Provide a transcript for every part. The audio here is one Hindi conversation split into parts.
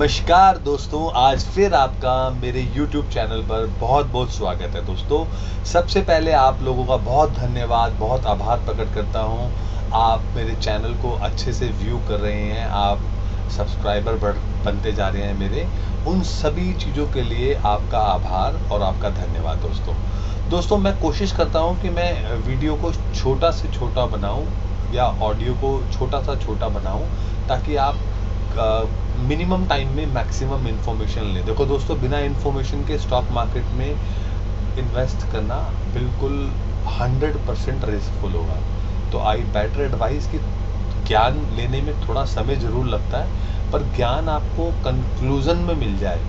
नमस्कार दोस्तों, आज फिर आपका मेरे YouTube चैनल पर बहुत बहुत स्वागत है। दोस्तों, सबसे पहले आप लोगों का बहुत धन्यवाद, बहुत आभार प्रकट करता हूं। आप मेरे चैनल को अच्छे से व्यू कर रहे हैं, आप सब्सक्राइबर बनते जा रहे हैं मेरे। उन सभी चीज़ों के लिए आपका आभार और आपका धन्यवाद। दोस्तों मैं कोशिश करता हूं कि मैं वीडियो को छोटा से छोटा बनाऊं या ऑडियो को छोटा सा छोटा बनाऊं, ताकि आप मिनिमम टाइम में मैक्सिमम इन्फॉर्मेशन लें। देखो दोस्तों, बिना इन्फॉर्मेशन के स्टॉक मार्केट में इन्वेस्ट करना बिल्कुल 100% रिस्कफुल होगा। तो आई बेटर एडवाइस कि ज्ञान लेने में थोड़ा समय ज़रूर लगता है, पर ज्ञान आपको कंक्लूजन में मिल जाए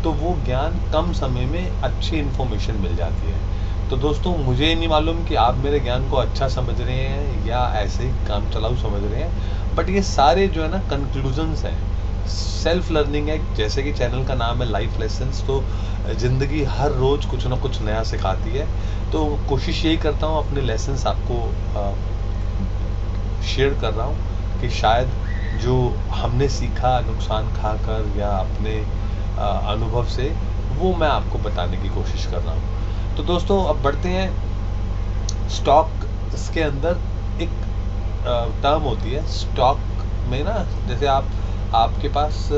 तो वो ज्ञान कम समय में अच्छी इन्फॉर्मेशन मिल जाती है। तो दोस्तों, मुझे नहीं मालूम कि आप मेरे ज्ञान को अच्छा समझ रहे हैं या ऐसे ही काम चलाऊ समझ रहे हैं, बट ये सारे जो है ना कंक्लूजन्स हैं, सेल्फ लर्निंग है। जैसे कि चैनल का नाम है लाइफ लेसन्स, तो ज़िंदगी हर रोज़ कुछ ना कुछ नया सिखाती है। तो कोशिश यही करता हूँ अपने लेसन्स आपको शेयर कर रहा हूँ कि शायद जो हमने सीखा नुकसान खाकर या अपने अनुभव से, वो मैं आपको बताने की कोशिश कर रहा हूँ। तो दोस्तों, अब बढ़ते हैं स्टॉक। इसके अंदर एक टर्म होती है स्टॉक में ना, जैसे आपके पास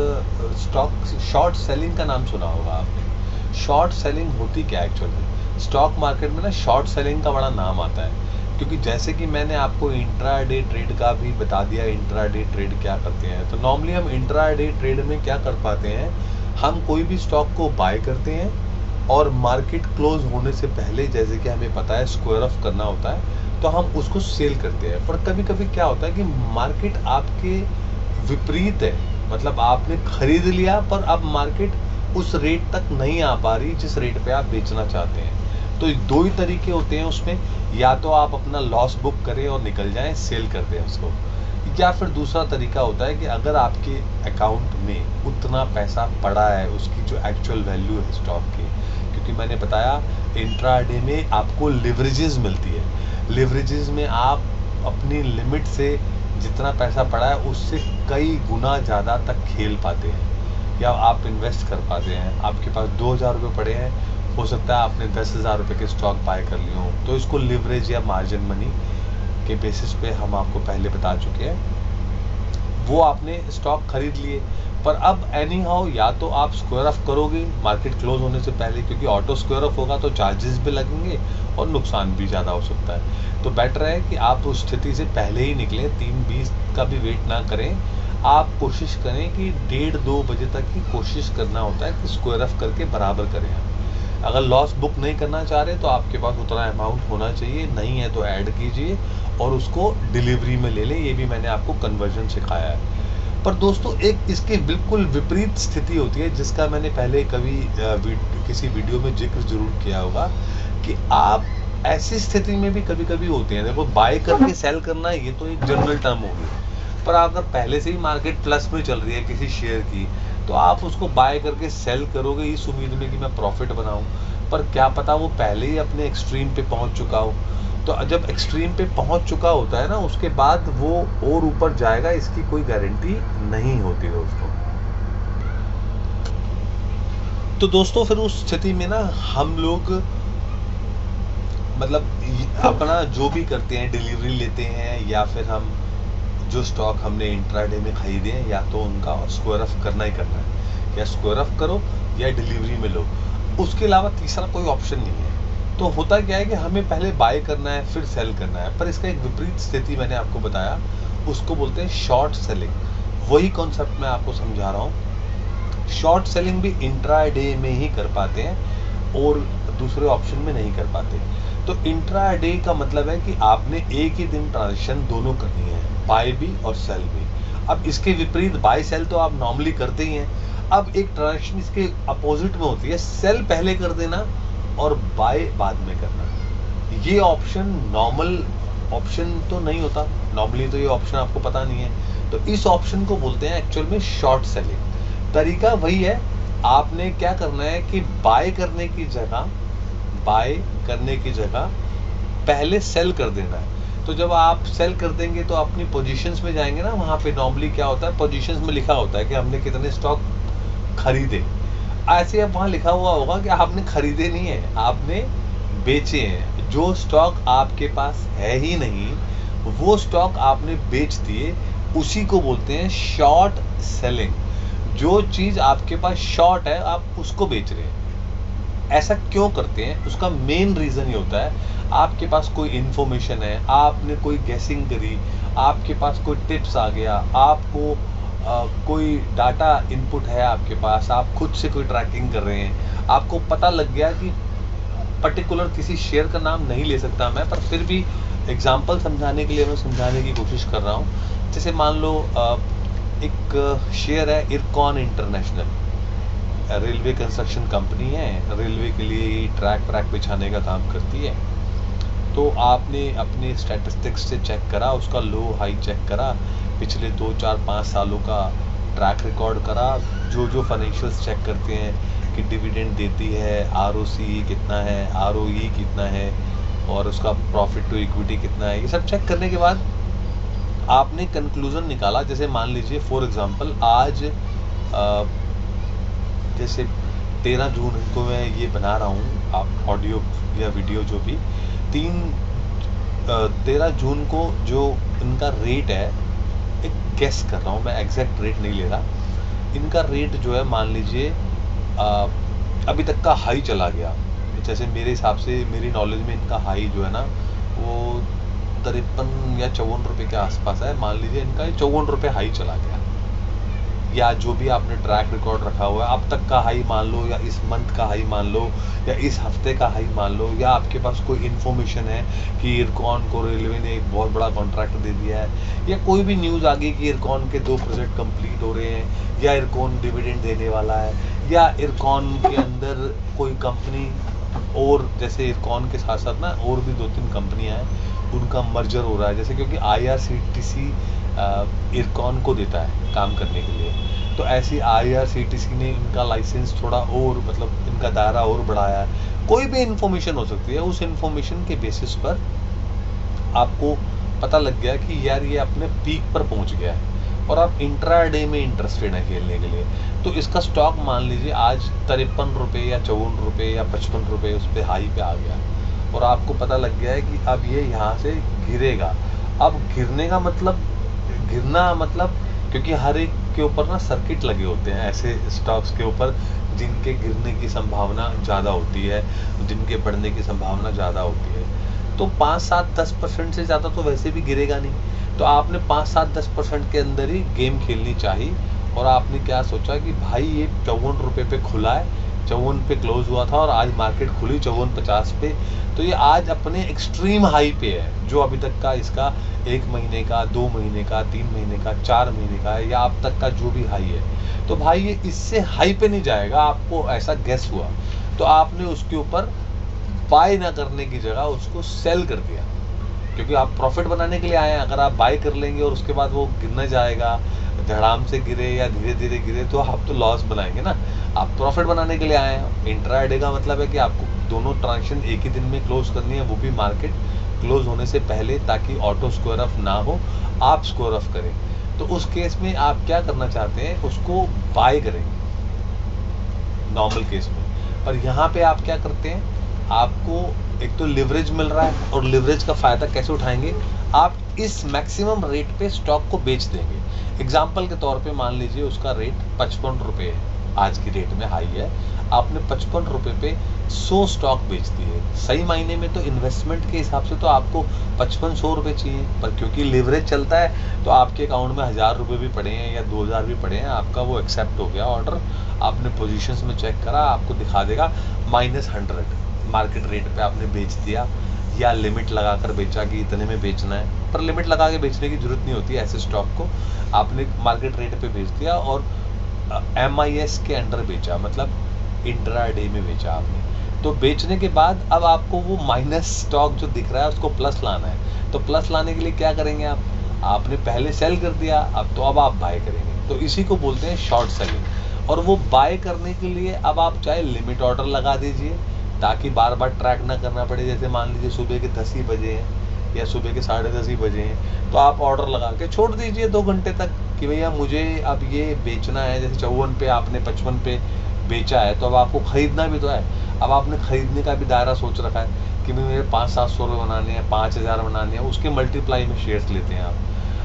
स्टॉक शॉर्ट सेलिंग का नाम सुना होगा आपने। शॉर्ट सेलिंग होती क्या है एक्चुअली? स्टॉक मार्केट में ना शॉर्ट सेलिंग का बड़ा नाम आता है, क्योंकि जैसे कि मैंने आपको इंट्राडे ट्रेड का भी बता दिया, इंट्राडे ट्रेड क्या करते हैं। तो नॉर्मली हम इंट्राडे ट्रेड में क्या कर पाते हैं, हम कोई भी स्टॉक को बाय करते हैं और मार्केट क्लोज होने से पहले, जैसे कि हमें पता है स्क्वायर ऑफ करना होता है, तो हम उसको सेल करते हैं। पर कभी कभी क्या होता है कि मार्केट आपके विपरीत है, मतलब आपने खरीद लिया पर अब मार्केट उस रेट तक नहीं आ पा रही जिस रेट पे आप बेचना चाहते हैं। तो दो ही तरीके होते हैं उसमें, या तो आप अपना लॉस बुक करें और निकल जाएं, सेल कर दें उसको, या फिर दूसरा तरीका होता है कि अगर आपके अकाउंट में उतना पैसा पड़ा है, उसकी जो एक्चुअल वैल्यू है स्टॉक की, क्योंकि मैंने बताया इंट्राडे में आपको लिवरेजेस मिलती है। लिवरेजेस में आप अपनी लिमिट से जितना पैसा पड़ा है उससे कई गुना ज़्यादा तक खेल पाते हैं, या आप इन्वेस्ट कर पाते हैं। आपके पास 2000 रुपये पड़े हैं, हो सकता है आपने 10,000 रुपये के स्टॉक बाय कर लिए हो, तो इसको लिवरेज या मार्जिन मनी के बेसिस पे हम आपको पहले बता चुके हैं। वो आपने स्टॉक खरीद लिए, पर अब एनी हाउ या तो आप स्क्वायर ऑफ करोगे मार्केट क्लोज होने से पहले, क्योंकि ऑटो स्क्वायर ऑफ होगा तो चार्जेस भी लगेंगे और नुकसान भी ज़्यादा हो सकता है। तो बेटर है कि आप उस स्थिति से पहले ही निकलें, 3:20 का भी वेट ना करें। आप कोशिश करें कि 1:30-2 बजे तक ही कोशिश करना होता है कि स्क्वायर ऑफ करके बराबर करें। अगर लॉस बुक नहीं करना चाह रहे तो आपके पास उतना अमाउंट होना चाहिए, नहीं है तो ऐड कीजिए और उसको डिलीवरी में ले लें। ये भी मैंने आपको कन्वर्जन सिखाया है। पर दोस्तों, एक इसके बिल्कुल विपरीत स्थिति होती है, जिसका मैंने पहले कभी किसी वीडियो में जिक्र जरूर किया होगा, कि आप ऐसी स्थिति में भी कभी कभी होते हैं। देखो, बाय करके सेल करना ये तो एक जनरल टर्म होगी, पर अगर पहले से ही मार्केट प्लस में चल रही है किसी शेयर की, तो आप उसको बाय करके सेल करोगे इस उम्मीद में कि मैं प्रॉफिट बनाऊं, पर क्या पता वो पहले ही अपने एक्सट्रीम पे पहुंच चुका हो। तो जब एक्सट्रीम पे पहुंच चुका होता है ना, उसके बाद वो और ऊपर जाएगा, इसकी कोई गारंटी नहीं होती दोस्तों। तो दोस्तों, फिर उस स्थिति में ना हम लोग मतलब अपना जो भी करते हैं, डिलीवरी लेते हैं, या फिर हम जो स्टॉक हमने इंट्राडे में खरीदे हैं, या तो उनका स्क्वायर ऑफ करना ही करना है, या स्क्वायर ऑफ करो या डिलीवरी में लो। उसके अलावा तीसरा कोई ऑप्शन नहीं है। तो होता क्या है कि हमें पहले बाय करना है फिर सेल करना है, पर इसका एक विपरीत स्थिति मैंने आपको बताया, उसको बोलते हैं शॉर्ट सेलिंग। वही कॉन्सेप्ट मैं आपको समझा रहा हूँ। शॉर्ट सेलिंग भी इंट्राडे में ही कर पाते हैं और दूसरे ऑप्शन में नहीं कर पाते। तो इंट्राडे का मतलब है कि आपने एक ही दिन ट्रांजेक्शन दोनों करनी है, बाय भी और सेल भी। अब इसके विपरीत बाय सेल तो आप नॉर्मली करते ही हैं। अब एक ट्रांजेक्शन इसके अपोजिट में होती है, सेल पहले कर देना और बाय बाद में करना। ये ऑप्शन नॉर्मल ऑप्शन तो नहीं होता, नॉर्मली तो ये ऑप्शन आपको पता नहीं है। तो इस ऑप्शन को बोलते हैं एक्चुअल में शॉर्ट सेलिंग। तरीका वही है, आपने क्या करना है कि बाय करने की जगह पहले सेल कर देना है। तो जब आप सेल कर देंगे तो अपनी पोजीशंस में जाएंगे ना, वहाँ पे नॉर्मली क्या होता है, पोजीशंस में लिखा होता है कि हमने कितने स्टॉक खरीदे। ऐसे अब वहाँ लिखा हुआ होगा कि आपने खरीदे नहीं है, आपने बेचे हैं। जो स्टॉक आपके पास है ही नहीं, वो स्टॉक आपने बेच दिए, उसी को बोलते हैं शॉर्ट सेलिंग। जो चीज़ आपके पास शॉर्ट है, आप उसको बेच रहे हैं। ऐसा क्यों करते हैं? उसका मेन रीज़न ये होता है, आपके पास कोई इन्फॉर्मेशन है, आपने कोई गेसिंग करी, आपके पास कोई टिप्स आ गया, आपको कोई डाटा इनपुट है आपके पास, आप खुद से कोई ट्रैकिंग कर रहे हैं, आपको पता लग गया कि पर्टिकुलर किसी शेयर का नाम नहीं ले सकता मैं, पर फिर भी एग्जांपल समझाने के लिए मैं समझाने की कोशिश कर रहा हूँ। जैसे मान लो एक शेयर है IRCON international, railway construction company है, रेलवे के लिए ट्रैक बिछाने का काम करती है। तो आपने अपने स्टैटिस्टिक्स से चेक करा, उसका लो हाई चेक करा, पिछले 2 4 5 सालों का ट्रैक रिकॉर्ड करा, जो फाइनेंशियल्स चेक करते हैं कि डिविडेंड देती है, ROCE कितना है, ROE कितना है, और उसका प्रॉफिट टू इक्विटी कितना है, ये सब चेक करने के बाद आपने कंक्लूजन निकाला। जैसे मान लीजिए फॉर एग्जांपल आज जैसे 13 जून को मैं ये बना रहा हूँ, आप ऑडियो या वीडियो जो भी, 13 जून को जो इनका रेट है, एक गेस कर रहा हूँ मैं, एग्जैक्ट रेट नहीं ले रहा, इनका रेट जो है मान लीजिए अभी तक का हाई चला गया। जैसे मेरे हिसाब से, मेरी नॉलेज में इनका हाई जो है ना, वो 53 या 54 रुपये के आसपास है। मान लीजिए इनका 54 रुपये हाई चला गया, या जो भी आपने ट्रैक रिकॉर्ड रखा हुआ है, अब तक का हाई मान लो, या इस मंथ का हाई मान लो, या इस हफ्ते का हाई मान लो, या आपके पास कोई इन्फॉर्मेशन है कि इरकॉन को रेलवे ने एक बहुत बड़ा कॉन्ट्रैक्ट दे दिया है, या कोई भी न्यूज़ आ गई कि इरकॉन के 2 प्रोजेक्ट कंप्लीट हो रहे हैं, या इरकॉन डिविडेंड देने वाला है, या इरकॉन के अंदर कोई कंपनी, और जैसे इरकॉन के साथ साथ ना और भी 2-3 कंपनियां हैं, उनका मर्जर हो रहा है। जैसे क्योंकि IRCTC इरकॉन को देता है काम करने के लिए, तो ऐसी IRCTC ने इनका लाइसेंस थोड़ा और, मतलब इनका दायरा और बढ़ाया है। कोई भी इंफॉर्मेशन हो सकती है, उस इंफॉर्मेशन के बेसिस पर आपको पता लग गया कि यार ये अपने पीक पर पहुंच गया है, और आप इंट्राडे में इंटरेस्टेड है खेलने के लिए। तो इसका स्टॉक मान लीजिए आज 53 रुपये या 54 रुपये या 55 रुपये उस पर हाई पे आ गया, और आपको पता लग गया है कि अब ये यहाँ से गिरेगा। अब गिरने का मतलब, गिरना मतलब, क्योंकि हर एक के ऊपर ना सर्किट लगे होते हैं ऐसे स्टॉक्स के ऊपर, जिनके गिरने की संभावना ज़्यादा होती है, जिनके बढ़ने की संभावना ज़्यादा होती है। तो 5-7-10% से ज़्यादा तो वैसे भी गिरेगा नहीं। तो आपने 5-7-10% के अंदर ही गेम खेलनी चाहिए। और आपने क्या सोचा कि भाई ये 54 रुपये पे खुला है, 54 पे क्लोज हुआ था, और आज मार्केट खुली 54.50 पे, तो ये आज अपने एक्सट्रीम हाई पे है, जो अभी तक का इसका 1 महीने का, 2 महीने का, 3 महीने का, 4 महीने का है, या अब तक का जो भी हाई है। तो भाई ये इससे हाई पे नहीं जाएगा, आपको ऐसा गेस हुआ, तो आपने उसके ऊपर बाय ना करने की जगह उसको सेल कर दिया, क्योंकि आप प्रॉफिट बनाने के लिए आए हैं। अगर आप बाय कर लेंगे और उसके बाद वो गिरने जाएगा, धड़ाम से गिरे या धीरे धीरे गिरे, तो आप तो लॉस बनाएंगे ना। आप प्रॉफिट बनाने के लिए आए हैं। इंट्राडे का मतलब है कि आपको दोनों ट्रांजेक्शन एक ही दिन में क्लोज करनी है, वो भी मार्केट क्लोज होने से पहले, ताकि ऑटो स्क्वायर ऑफ ना हो, आप स्क्वायर ऑफ करें। तो उस केस में आप क्या करना चाहते हैं, उसको बाय करेंगे नॉर्मल केस में। पर यहाँ पे आप क्या करते हैं, आपको एक तो लिवरेज मिल रहा है, और लिवरेज का फ़ायदा कैसे उठाएंगे, आप इस मैक्सिमम रेट पे स्टॉक को बेच देंगे। एग्जाम्पल के तौर पे मान लीजिए उसका रेट 55 रुपये है, आज की डेट में हाई है, आपने 55 रुपये पे 100 स्टॉक बेच दिए। सही मायने में तो इन्वेस्टमेंट के हिसाब से तो आपको 55-100 रुपये चाहिए, पर क्योंकि लिवरेज चलता है तो आपके अकाउंट में 1000 रुपये भी पड़े हैं या 2000 भी पड़े हैं, आपका वो एक्सेप्ट हो गया ऑर्डर। आपने पोजीशंस में चेक करा, आपको दिखा देगा -100, मार्केट रेट पे आपने बेच दिया, या लिमिट लगाकर बेचा कि इतने में बेचना है। पर लिमिट लगा के बेचने की जरूरत नहीं होती है, ऐसे स्टॉक को आपने मार्केट रेट पे बेच दिया, और MIS के अंडर बेचा, मतलब इंट्राडे में बेचा आपने। तो बेचने के बाद अब आपको वो माइनस स्टॉक जो दिख रहा है उसको प्लस लाना है। तो प्लस लाने के लिए क्या करेंगे आप, आपने पहले सेल कर दिया, अब आप बाय करेंगे। तो इसी को बोलते हैं शॉर्ट सेलिंग। और वो बाय करने के लिए अब आप चाहे लिमिट ऑर्डर लगा दीजिए, ताकि बार बार ट्रैक ना करना पड़े। जैसे मान लीजिए सुबह के 10 ही बजे हैं, या सुबह के 10:30 ही बजे हैं, तो आप ऑर्डर लगा के छोड़ दीजिए 2 घंटे तक। कि भैया मुझे अब ये बेचना है, जैसे 54 पे आपने 55 पे बेचा है, तो अब आपको खरीदना भी तो है। अब आपने खरीदने का भी दायरा सोच रखा है कि मेरे 500-700 रुपये बनाने हैं, 5000 बनाने हैं, उसके मल्टीप्लाई में शेयर्स लेते हैं आप।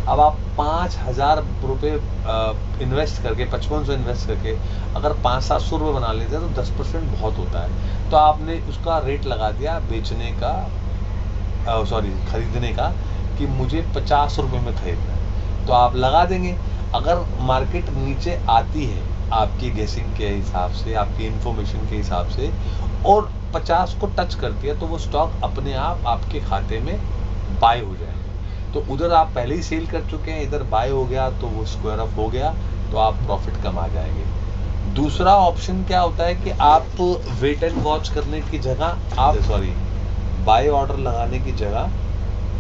अब आप 5000 रुपये इन्वेस्ट करके 5500 इन्वेस्ट करके अगर 500-700 रुपये बना लेते हैं तो 10% बहुत होता है। तो आपने उसका रेट लगा दिया बेचने का, खरीदने का, कि मुझे 50 रुपये में खरीदना है, तो आप लगा देंगे। अगर मार्केट नीचे आती है आपकी गेसिंग के हिसाब से, आपकी इंफॉर्मेशन के हिसाब से, और 50 को टच करती है, तो वो स्टॉक अपने आप आपके खाते में बाय हो जाएगा। तो उधर आप पहले ही सेल कर चुके हैं, इधर बाय हो गया तो वो स्क्वायर अप हो गया, तो आप प्रॉफिट कमा जाएंगे। दूसरा ऑप्शन क्या होता है कि आप वेट एंड वॉच करने की जगह आप बाय ऑर्डर लगाने की जगह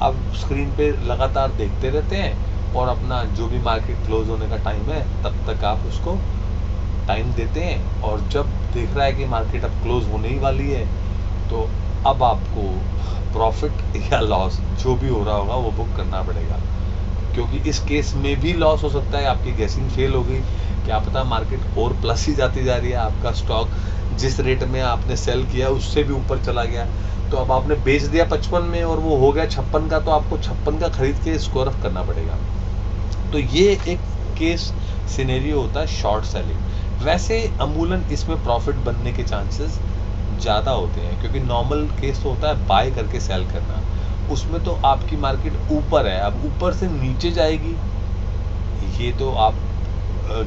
आप स्क्रीन पे लगातार देखते रहते हैं, और अपना जो भी मार्केट क्लोज होने का टाइम है तब तक आप उसको टाइम देते हैं, और जब देख रहा है कि मार्केट अब क्लोज होने ही वाली है, तो अब आपको प्रॉफिट या लॉस जो भी हो रहा होगा वो बुक करना पड़ेगा। क्योंकि इस केस में भी लॉस हो सकता है, आपकी गेसिंग फेल हो गई, क्या पता मार्केट और प्लस ही जाती जा रही है, आपका स्टॉक जिस रेट में आपने सेल किया उससे भी ऊपर चला गया, तो अब आपने बेच दिया 55 में और वो हो गया 56 का, तो आपको 56 का खरीद के स्क्वायर अप करना पड़ेगा। तो ये एक केस सिनेरियो होता है शॉर्ट सेलिंग। वैसे अमूलन इसमें प्रॉफिट बनने के चांसेस ज़्यादा होते हैं, क्योंकि नॉर्मल केस तो होता है बाय करके सेल करना, उसमें तो आपकी मार्केट ऊपर है, अब ऊपर से नीचे जाएगी ये तो आप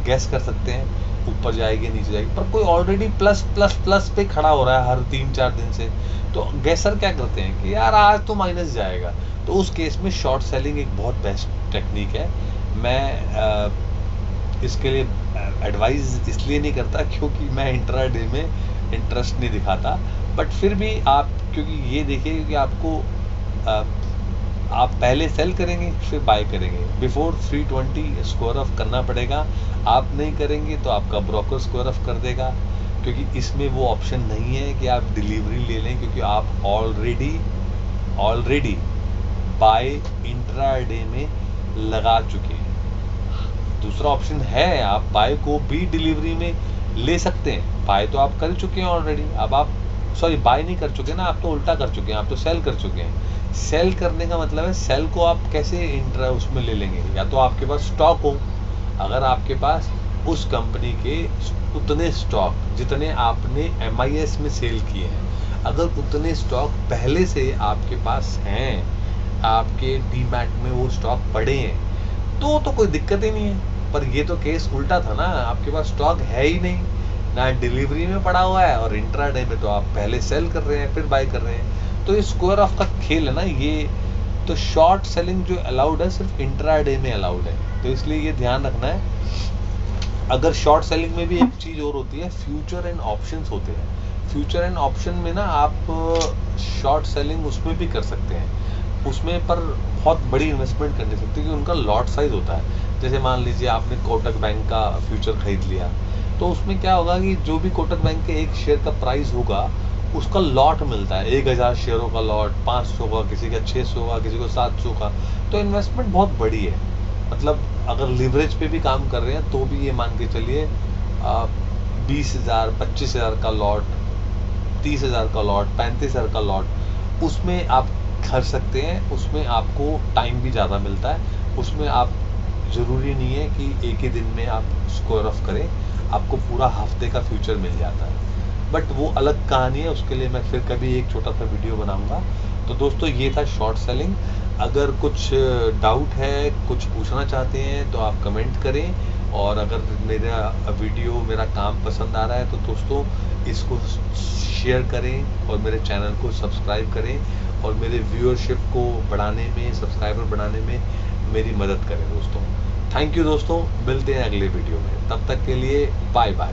गैस कर सकते हैं, ऊपर जाएगी नीचे जाएगी, पर कोई ऑलरेडी प्लस प्लस प्लस पे खड़ा हो रहा है हर 3-4 दिन से, तो गैसर क्या करते हैं कि यार आज तो माइनस जाएगा, तो उस केस में शॉर्ट सेलिंग एक बहुत बेस्ट टेक्निक है। मैं इसके लिए एडवाइस इसलिए नहीं करता क्योंकि मैं इंट्राडे में इंटरेस्ट नहीं दिखाता, बट फिर भी आप, क्योंकि ये देखिए कि आपको आप पहले सेल करेंगे फिर बाय करेंगे, बिफोर 320 स्क्वायर ऑफ करना पड़ेगा। आप नहीं करेंगे तो आपका ब्रोकर स्क्वायर ऑफ कर देगा, क्योंकि इसमें वो ऑप्शन नहीं है कि आप डिलीवरी ले लें, क्योंकि आप ऑलरेडी बाय इंट्राडे में लगा चुके हैं। दूसरा ऑप्शन है आप बाय को भी डिलीवरी में ले सकते हैं, बाय तो आप कर चुके हैं ऑलरेडी, अब आप बाय नहीं कर चुके ना, आप तो उल्टा कर चुके हैं, आप तो सेल कर चुके हैं। सेल करने का मतलब है सेल को आप कैसे इंट्रा उसमें ले लेंगे, या तो आपके पास स्टॉक हो, अगर आपके पास उस कंपनी के उतने स्टॉक जितने आपने MIS में सेल किए हैं, अगर उतने स्टॉक पहले से आपके पास हैं, आपके डीमैट में वो स्टॉक पड़े हैं, तो कोई दिक्कत ही नहीं है। पर ये तो केस उल्टा था ना, आपके पास स्टॉक है ही नहीं, ना डिलीवरी में पड़ा हुआ है, और इंट्राडे में तो आप पहले सेल कर रहे हैं फिर बाय कर रहे हैं, तो ये स्क्वायर ऑफ का खेल है ना ये। तो शॉर्ट सेलिंग जो अलाउड है सिर्फ इंट्राडे में अलाउड है, तो इसलिए ये ध्यान रखना है। अगर शॉर्ट सेलिंग में भी एक चीज और होती है, फ्यूचर एंड ऑप्शंस होते हैं। फ्यूचर एंड ऑप्शन में ना आप शॉर्ट सेलिंग उसमें भी कर सकते हैं, उसमें पर बहुत बड़ी इन्वेस्टमेंट करनी सकती है, क्योंकि उनका लॉट साइज होता है। जैसे मान लीजिए आपने कोटक बैंक का फ्यूचर खरीद लिया, तो उसमें क्या होगा कि जो भी कोटक बैंक के एक शेयर का प्राइस होगा उसका लॉट मिलता है, 1000 शेयरों का लॉट, 500 का, किसी का 600 का, किसी को 700 का, तो इन्वेस्टमेंट बहुत बड़ी है। मतलब अगर लिवरेज पे भी काम कर रहे हैं तो भी ये मान के चलिए 20,000 25,000 का लॉट, 30,000 का लॉट, 35,000 का लॉट, उसमें आप कर सकते हैं। उसमें आपको टाइम भी ज़्यादा मिलता है, उसमें आप ज़रूरी नहीं है कि एक ही दिन में आप स्क्वायर ऑफ करें, आपको पूरा हफ्ते का फ्यूचर मिल जाता है, बट वो अलग कहानी है, उसके लिए मैं फिर कभी एक छोटा सा वीडियो बनाऊंगा। तो दोस्तों ये था शॉर्ट सेलिंग। अगर कुछ डाउट है, कुछ पूछना चाहते हैं तो आप कमेंट करें, और अगर मेरा काम पसंद आ रहा है तो दोस्तों इसको शेयर करें और मेरे चैनल को सब्सक्राइब करें, और मेरे व्यूअरशिप को बढ़ाने में, सब्सक्राइबर बढ़ाने में मेरी मदद करें दोस्तों। थैंक यू दोस्तों, मिलते हैं अगले वीडियो में, तब तक के लिए बाय बाय।